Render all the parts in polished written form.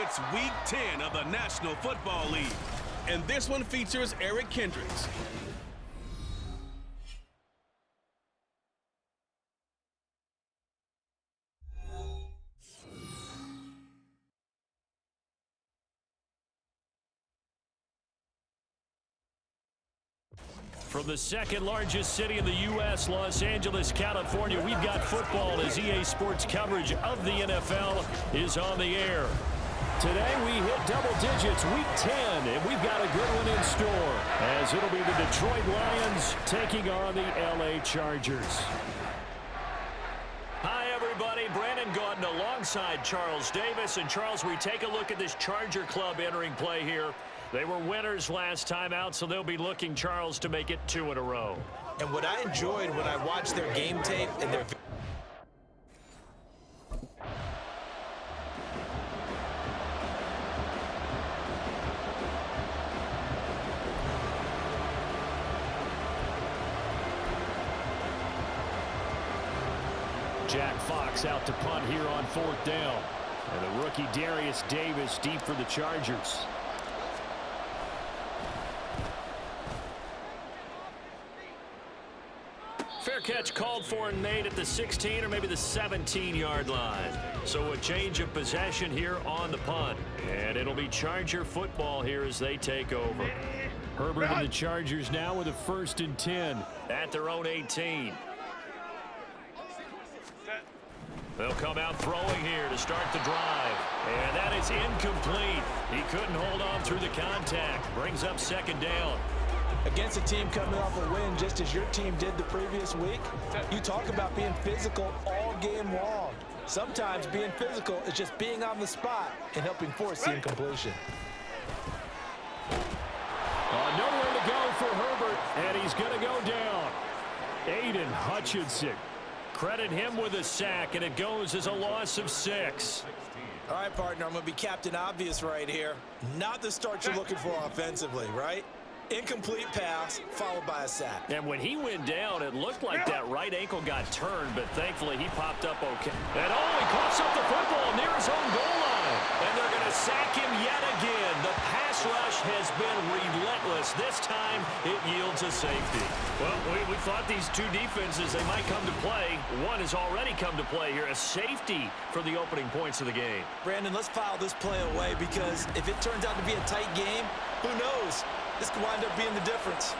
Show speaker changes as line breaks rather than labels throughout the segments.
It's Week 10 of the National Football League, and this one features Eric Kendricks.
From the second largest city in the U.S., Los Angeles, California, we've got football as EA Sports coverage of the NFL is on the air. Today we hit double digits, Week 10, and we've got a good one in store as it'll be the Detroit Lions taking on the L.A. Chargers. Hi, everybody. Brandon Gordon alongside Charles Davis. And, Charles, we take a look at this Charger club entering play here. They were winners last time out, so they'll be looking, Charles, to make it 2 in a row.
And what I enjoyed when I watched their game tape and their
Jack Fox out to punt here on 4th down. And the rookie Darius Davis deep for the Chargers. Fair catch called for and made at the 16 or maybe the 17-yard line. So a change of possession here on the punt. And it'll be Charger football here as they take over. Herbert and the Chargers now with a 1st and 10 at their own 18. They'll come out throwing here to start the drive. And that is incomplete. He couldn't hold on through the contact. Brings up 2nd down.
against a team coming off a win just as your team did the previous week, you talk about being physical all game long. Sometimes being physical is just being on the spot and helping force the incompletion.
Nowhere to go for Herbert, and he's going to go down. Aiden Hutchinson. Credit him with a sack, and it goes as a loss of 6.
All right, partner, I'm going to be Captain Obvious right here. Not the start you're looking for offensively, right? Incomplete pass, followed by a sack.
And when he went down, it looked like that right ankle got turned, but thankfully he popped up okay. And he coughs up the football near his own goal line. And they're going to sack him yet again. The pass rush has been relentless. This time, it yields a safety. Well, we thought these two defenses, they might come to play. One has already come to play here, a safety for the opening points of the game.
Brandon, let's file this play away because if it turns out to be a tight game, who knows? This could wind up being the difference.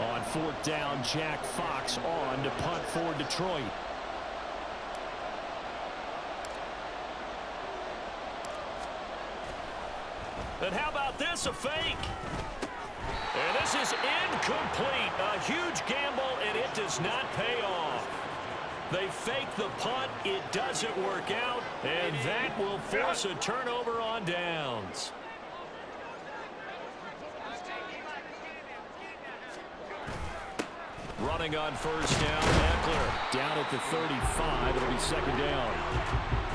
On 4th down, Jack Fox on to punt for Detroit. And how about this, a fake? And this is incomplete. A huge gamble, and it does not pay off. They fake the punt. It doesn't work out, and that will force a turnover on downs. Running on 1st down, Eckler down at the 35. It'll be 2nd down.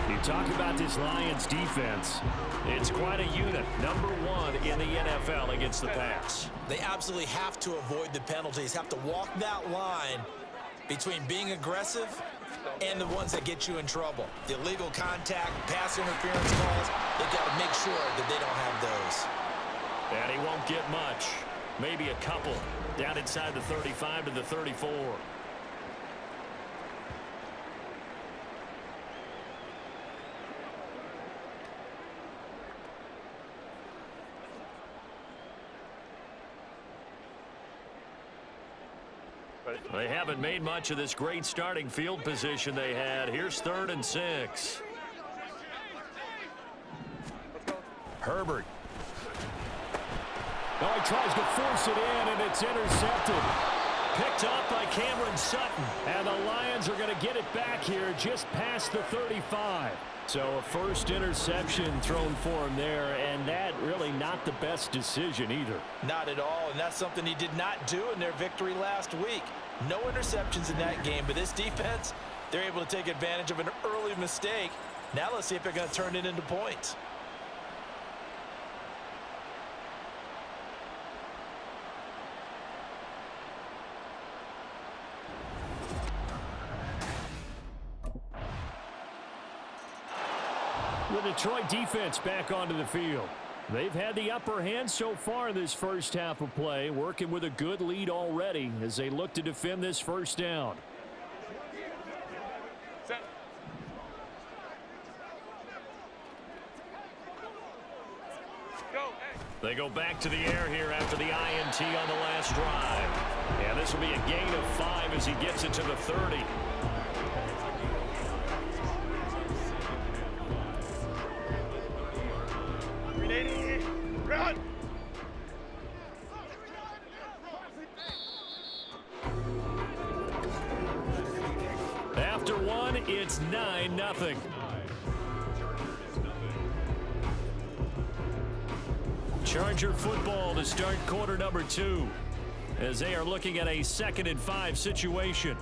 You talk about this Lions defense. It's quite a unit. Number 1 in the NFL against the pass.
They absolutely have to avoid the penalties, have to walk that line between being aggressive and the ones that get you in trouble. The illegal contact, pass interference calls, they've got to make sure that they don't have those.
And he won't get much. Maybe a couple. Down inside the 35 to the 34. They haven't made much of this great starting field position they had. Here's 3rd and 6. Oh, he tries to force it in, and it's intercepted. Picked up by Cameron Sutton. And the Lions are going to get it back here just past the 35. So a first interception thrown for him there, and that really not the best decision either.
Not at all, and that's something he did not do in their victory last week. No interceptions in that game, but this defense, they're able to take advantage of an early mistake. Now let's see if they're going to turn it into points.
The Detroit defense back onto the field. They've had the upper hand so far in this first half of play, working with a good lead already as they look to defend this first down. They go back to the air here after the INT on the last drive. And this will be a gain of 5 as he gets it to the 30.
Run!
After one, it's 9-0. Charger football to start quarter number 2 as they are looking at a 2nd and 5 situation.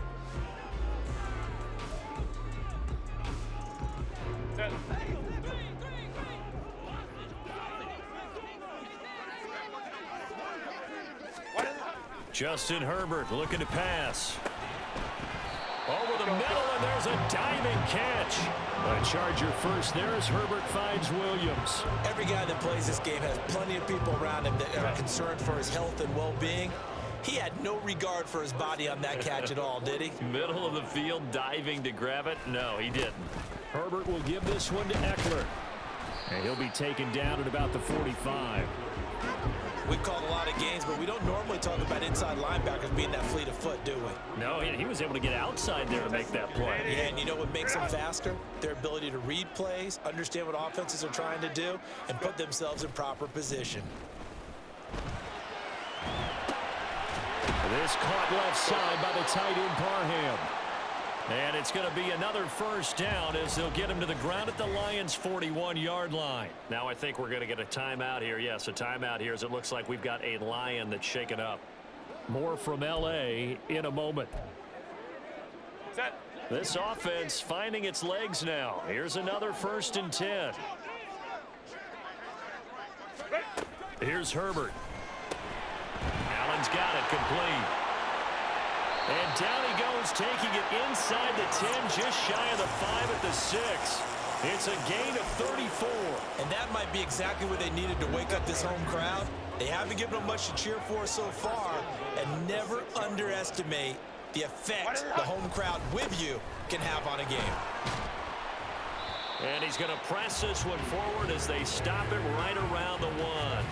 Justin Herbert looking to pass. Over the middle, and there's a diving catch. A Charger first there as Herbert finds Williams.
Every guy that plays this game has plenty of people around him that are concerned for his health and well-being. He had no regard for his body on that catch at all, did he?
Middle of the field, diving to grab it? No, he didn't. Herbert will give this one to Eckler. And he'll be taken down at about the 45.
We've called a lot of games, but we don't normally talk about inside linebackers being that fleet of foot, do we?
No, he was able to get outside there to make that play.
Yeah, and you know what makes them faster? Their ability to read plays, understand what offenses are trying to do, and put themselves in proper position.
This caught left side by the tight end Parham. And it's going to be another first down as they'll get him to the ground at the Lions' 41-yard line. Now I think we're going to get a timeout here. Yes, a timeout here as it looks like we've got a Lion that's shaken up. More from L.A. in a moment.
Set.
This offense finding its legs now. Here's another 1st and 10. Here's Herbert. Allen's got it complete. And down he goes, taking it inside the 10, just shy of the 5 at the 6. It's a gain of 34.
And that might be exactly what they needed to wake up this home crowd. They haven't given them much to cheer for so far, and never underestimate the effect the home crowd with you can have on a game.
And he's going to press this one forward as they stop it right around the 1.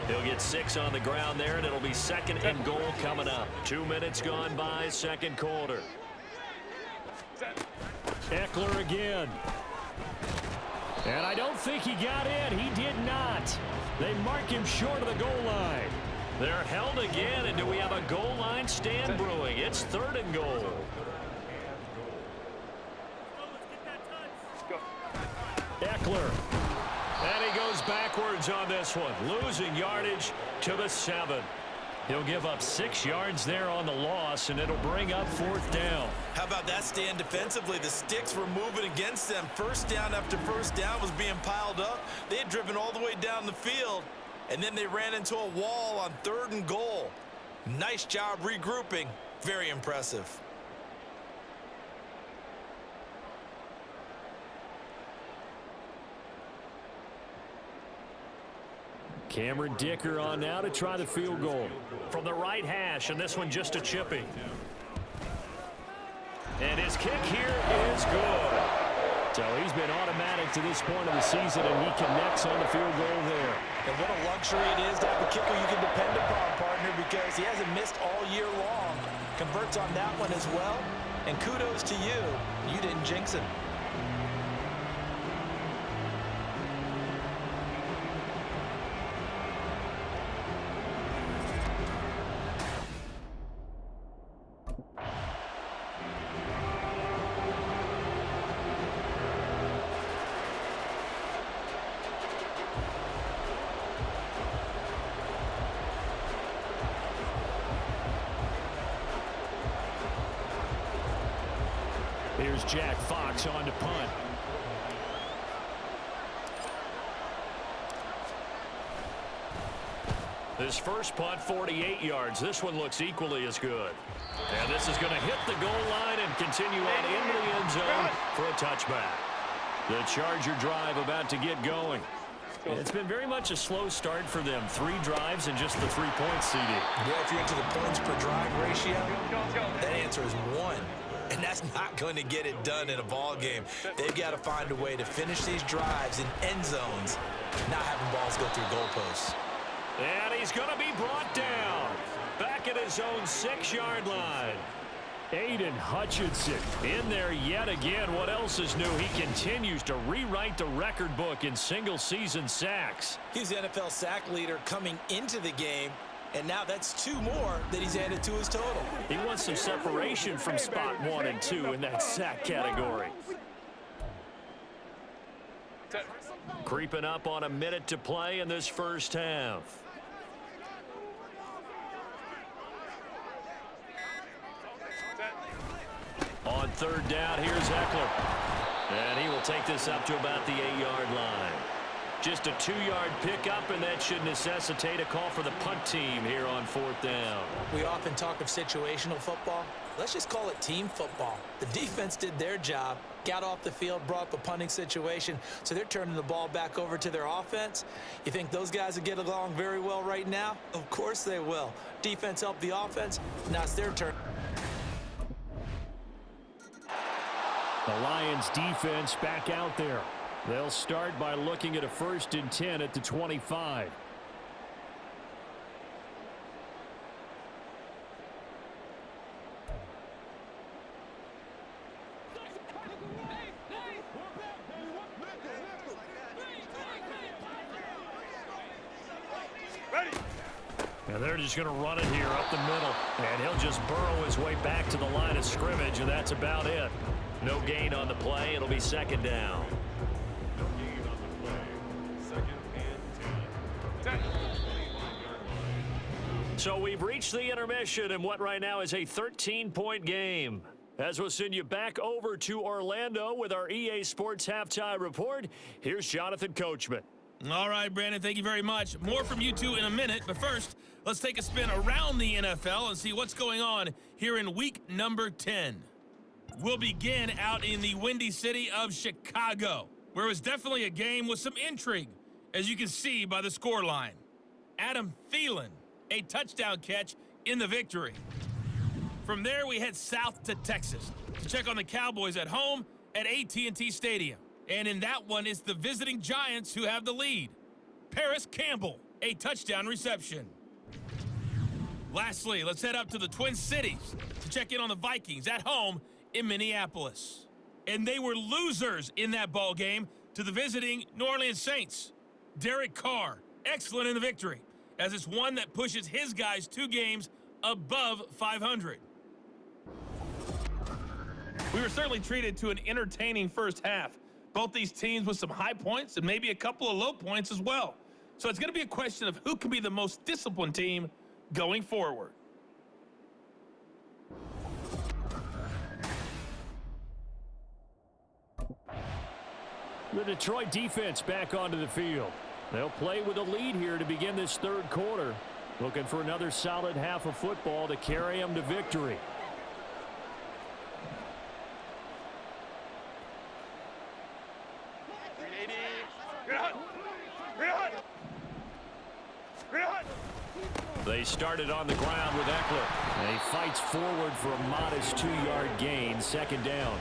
He'll get 6 on the ground there, and it'll be 2nd and goal coming up. 2 minutes gone by, 2nd quarter. Eckler again. And I don't think he got in. He did not. They mark him short of the goal line. They're held again, and do we have a goal line stand brewing? It's 3rd and goal. Eckler. And he goes backwards on this one, losing yardage to the 7. He'll give up 6 yards there on the loss, and it'll bring up 4th down.
How about that stand defensively? The sticks were moving against them. First down after first down was being piled up. They had driven all the way down the field, and then they ran into a wall on 3rd and goal. Nice job regrouping. Very impressive.
Cameron Dicker on now to try the field goal. From the right hash, and this one just a chipping. And his kick here is good. So he's been automatic to this point of the season, and he connects on the field goal there.
And what a luxury it is to have a kicker you can depend upon, partner, because he hasn't missed all year long. Converts on that one as well. And kudos to you. You didn't jinx him.
Jack Fox on to punt. This first punt, 48 yards. This one looks equally as good. And this is going to hit the goal line and continue on into the end zone for a touchback. The Charger drive about to get going. It's been very much a slow start for them. 3 drives and just the 3 points, CD.
Yeah, if you're into the points per drive ratio, that answer is 1. And that's not going to get it done in a ball game. They've got to find a way to finish these drives in end zones, not having balls go through goalposts.
And he's going to be brought down. Back at his own 6-yard line. Aiden Hutchinson in there yet again. What else is new? He continues to rewrite the record book in single-season sacks.
He's the NFL sack leader coming into the game, and now that's 2 more that he's added to his total.
He wants some separation from spot 1 and 2 in that sack category. Creeping up on a minute to play in this first half. On 3rd down, here's Eckler. And he will take this up to about the 8-yard line. Just a 2-yard pickup, and that should necessitate a call for the punt team here on 4th down.
We often talk of situational football. Let's just call it team football. The defense did their job, got off the field, brought up a punting situation, so they're turning the ball back over to their offense. You think those guys will get along very well right now? Of course they will. Defense helped the offense. Now it's their turn.
The Lions defense back out there. They'll start by looking at a 1st and 10 at the 25. And they're just going to run it here up the middle. And he'll just burrow his way back to the line of scrimmage, and that's about it. No gain on the play. It'll be 2nd down.
No gain on the play. 2nd and 10.
So we've reached the intermission in what right now is a 13-point game. As we'll send you back over to Orlando with our EA Sports Halftime Report, here's Jonathan Coachman.
All right, Brandon, thank you very much. More from you two in a minute, but first, let's take a spin around the NFL and see what's going on here in week number 10. We'll begin out in the windy city of Chicago, where it was definitely a game with some intrigue, as you can see by the scoreline. Adam Thielen, a touchdown catch in the victory. From there, we head south to Texas to check on the Cowboys at home at AT&T Stadium. And in that one, it's the visiting Giants who have the lead. Paris Campbell, a touchdown reception. Lastly, let's head up to the Twin Cities to check in on the Vikings at home in Minneapolis. And they were losers in that ball game to the visiting New Orleans Saints. Derek Carr, excellent in the victory, as it's one that pushes his guys 2 games above 500. We were certainly treated to an entertaining first half. Both these teams with some high points and maybe a couple of low points as well. So it's going to be a question of who can be the most disciplined team going forward.
The Detroit defense back onto the field. They'll play with a lead here to begin this 3rd quarter. Looking for another solid half of football to carry them to victory. They started on the ground with Eckler. And he fights forward for a modest 2-yard gain, 2nd down.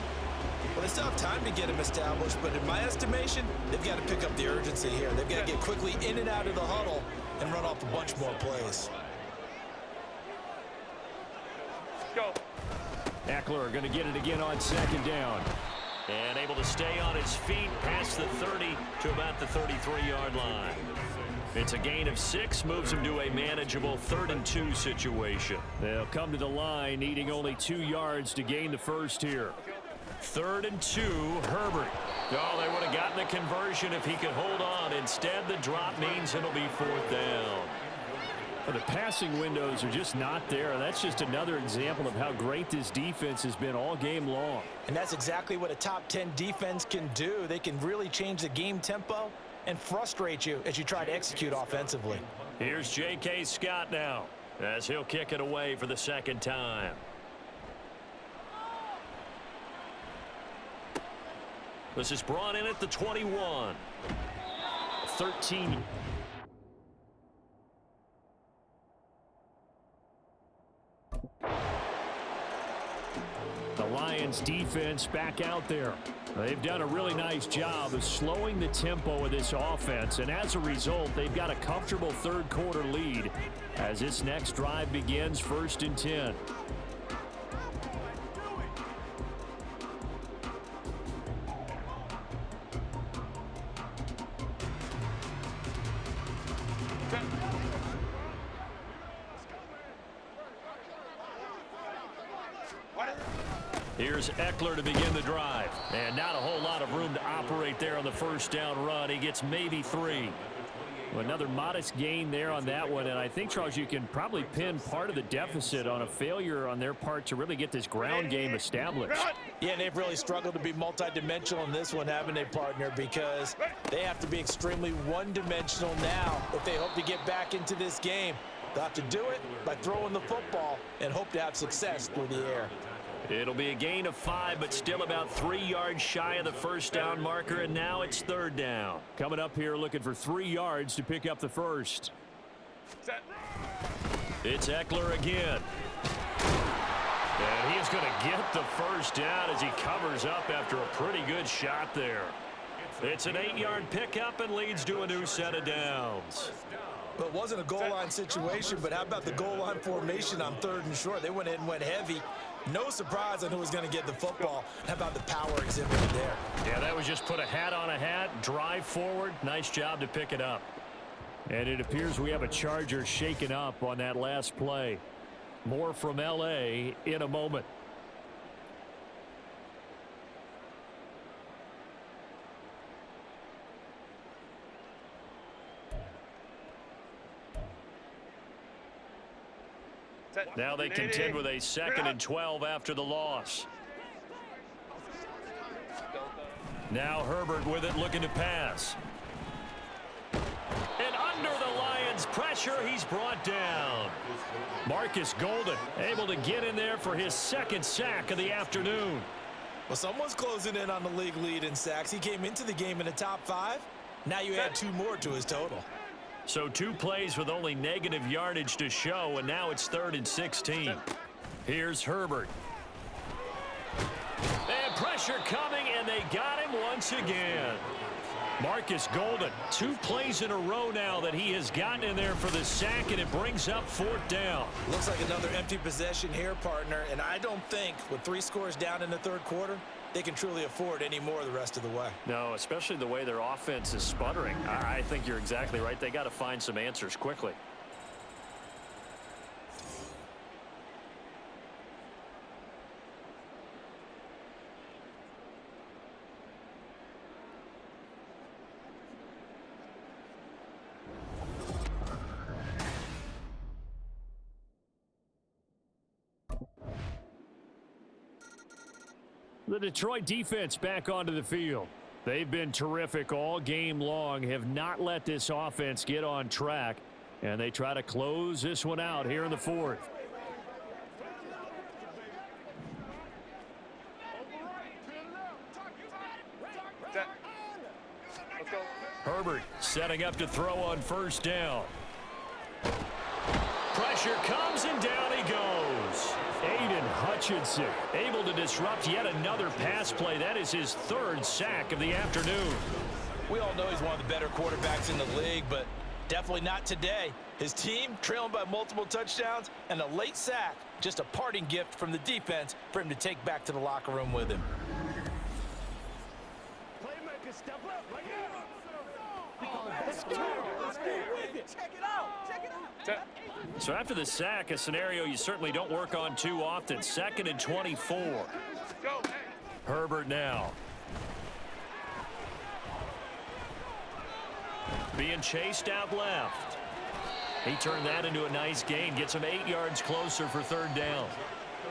Well, they still have time to get him established, but in my estimation, they've got to pick up the urgency here. They've got to get quickly in and out of the huddle and run off a bunch more plays.
Go.
Eckler going to get it again on 2nd down. And able to stay on his feet past the 30 to about the 33-yard line. It's a gain of 6, moves him to a manageable 3rd and 2 situation. They'll come to the line needing only 2 yards to gain the first here. 3rd and 2, Herbert. Oh, they would have gotten the conversion if he could hold on. Instead, the drop means it'll be 4th down. Well, the passing windows are just not there, and that's just another example of how great this defense has been all game long.
And that's exactly what a top 10 defense can do. They can really change the game tempo and frustrate you as you try to execute offensively.
Here's J.K. Scott now, as he'll kick it away for the second time. This is brought in at the 21. 13. The Lions defense back out there. They've done a really nice job of slowing the tempo of this offense, and as a result, they've got a comfortable third quarter lead as this next drive begins, 1st and 10. Here's Eckler to begin the drive. And not a whole lot of room to operate there on the first down run. He gets maybe 3. Well, another modest gain there on that one. And I think, Charles, you can probably pin part of the deficit on a failure on their part to really get this ground game established.
Yeah, and they've really struggled to be multidimensional in this one, haven't they, partner? Because they have to be extremely one-dimensional now if they hope to get back into this game. They'll have to do it by throwing the football and hope to have success through the air.
It'll be a gain of 5, but still about 3 yards shy of the first down marker, and now it's 3rd down. Coming up here looking for 3 yards to pick up the first.
Set.
It's Eckler again. And he's going to get the first down as he covers up after a pretty good shot there. It's an 8-yard pickup and leads to a new set of downs.
Well, it wasn't a goal line situation, but how about the goal line formation on 3rd and short? They went in and went heavy. No surprise on who was going to get the football. How about the power exhibited there?
Yeah, that was just put a hat on a hat, drive forward. Nice job to pick it up. And it appears we have a Charger shaken up on that last play. More from L.A. in a moment. Now they contend with a 2nd and 12 after the loss. Now Herbert with it, looking to pass. And under the Lions' pressure, he's brought down. Marcus Golden able to get in there for his 2nd sack of the afternoon.
Well, someone's closing in on the league lead in sacks. He came into the game in the top 5. Now you add 2 more to his total.
So 2 plays with only negative yardage to show, and now it's 3rd and 16. Here's Herbert. And pressure coming, and they got him once again. Marcus Golden, 2 plays in a row now that he has gotten in there for the sack, and it brings up 4th down.
Looks like another empty possession here, partner, and I don't think with 3 scores down in the 3rd quarter, they can truly afford any more the rest of the way.
No, especially the way their offense is sputtering. I think you're exactly right. They got to find some answers quickly. The Detroit defense back onto the field. They've been terrific all game long, have not let this offense get on track, and they try to close this one out here in the 4th.
Let's go.
Herbert setting up to throw on 1st down. Pressure comes, and down he goes. Aiden Hutchinson able to disrupt yet another pass play. That is his 3rd sack of the afternoon.
We all know he's one of the better quarterbacks in the league, but definitely not today. His team trailing by multiple touchdowns, and a late sack, just a parting gift from the defense for him to take back to the locker room with him.
Playmaker, step up. Right now.
Let's go. Check it out. Check it out.
So after the sack, a scenario you certainly don't work on too often. 2nd and 24.
Go.
Herbert now. Being chased out left. He turned that into a nice gain, gets him 8 yards closer for third down.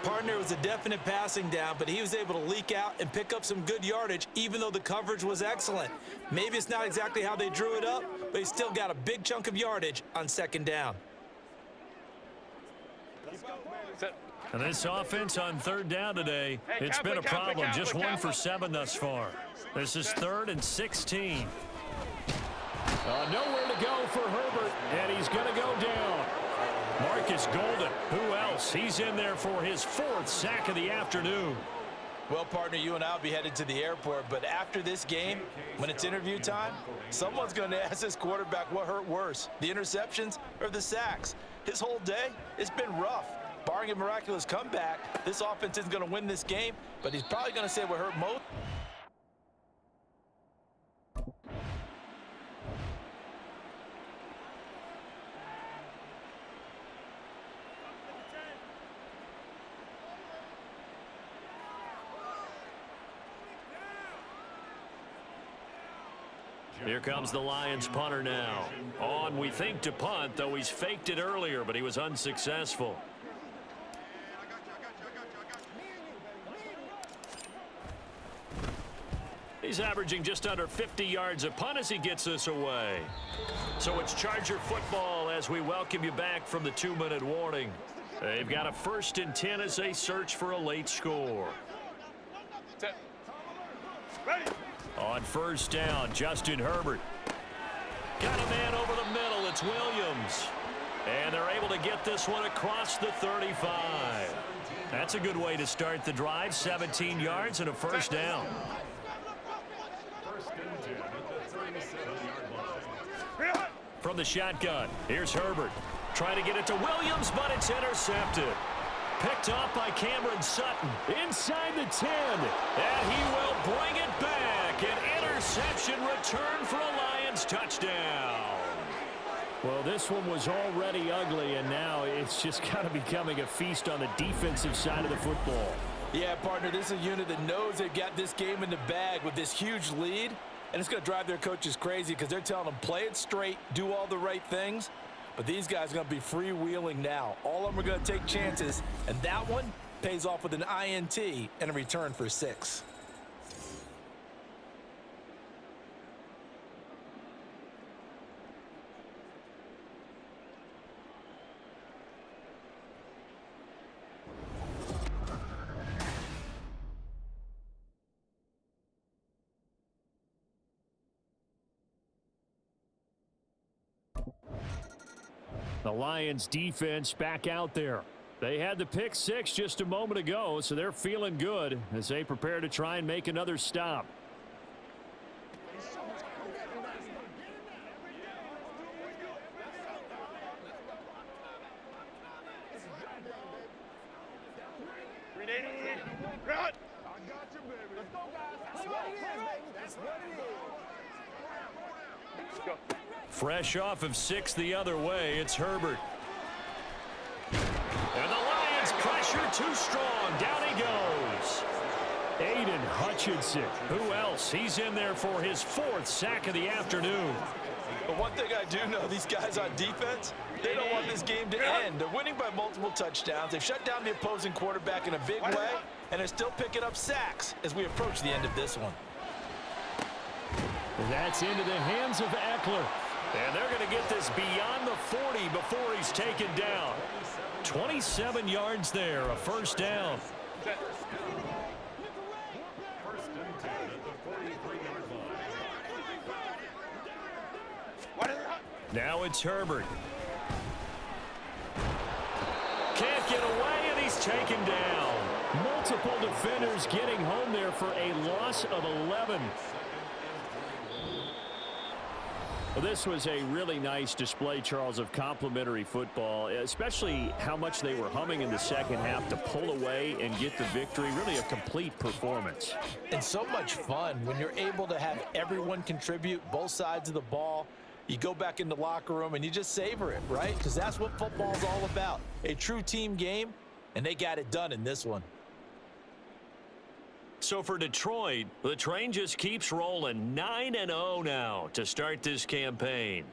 Partner, was a definite passing down, but he was able to leak out and pick up some good yardage, even though the coverage was excellent. Maybe it's not exactly how they drew it up, but he still got a big chunk of yardage on second down.
Set.
And this offense on third down today, it's been a problem. Just 1 for 7 thus far. This is 3rd and 16. Nowhere to go for Herbert, and he's going to go down. Marcus Golden, who else? He's in there for his 4th sack of the afternoon.
Well, partner, you and I will be headed to the airport, but after this game, when it's interview time, someone's going to ask this quarterback what hurt worse, the interceptions or the sacks. His whole day, it's been rough. Barring a miraculous comeback, this offense isn't going to win this game, but he's probably going to say what hurt most.
Here comes the Lions punter now. On, we think, to punt, though he's faked it earlier, but he was unsuccessful. He's averaging just under 50 yards a punt as he gets this away. So it's Charger football as we welcome you back from the 2-minute warning. They've got a 1st and 10 as they search for a late score.
Set. Ready.
On 1st down, Justin Herbert. Got a man over the middle. It's Williams. And they're able to get this one across the 35. That's a good way to start the drive. 17 yards and a 1st down. From the shotgun, here's Herbert. Trying to get it to Williams, but it's intercepted. Picked off by Cameron Sutton. Inside the 10. And he will bring it back. An interception return for a Lions touchdown. Well, this one was already ugly, and now it's just kind of becoming a feast on the defensive side of the football.
Yeah, partner, this is a unit that knows they've got this game in the bag with this huge lead, and it's going to drive their coaches crazy because they're telling them play it straight, do all the right things. But these guys are going to be freewheeling now. All of them are going to take chances, and that one pays off with an INT and a return for 6.
The Lions defense back out there. They had the pick 6 just a moment ago, so they're feeling good as they prepare to try and make another stop.
Run. Go.
Fresh off of 6 the other way, it's Herbert. And the Lions pressure too strong. Down he goes. Aiden Hutchinson. Who else? He's in there for his 4th sack of the afternoon.
But one thing I do know, these guys on defense, they don't want this game to end. They're winning by multiple touchdowns. They've shut down the opposing quarterback in a big way, and they're still picking up sacks as we approach the end of this one.
That's into the hands of Eckler. And they're going to get this beyond the 40 before he's taken down. 27 yards there, a 1st down.
Set.
Now it's Herbert. Can't get away, and he's taken down. Multiple defenders getting home there for a loss of 11. Well, this was a really nice display, Charles, of complimentary football, especially how much they were humming in the second half to pull away and get the victory. Really a complete performance.
And so much fun when you're able to have everyone contribute, both sides of the ball. You go back in the locker room and you just savor it, right? Because that's what football's all about. A true team game, and they got it done in this one.
So for Detroit, the train just keeps rolling. 9-0 now to start this campaign.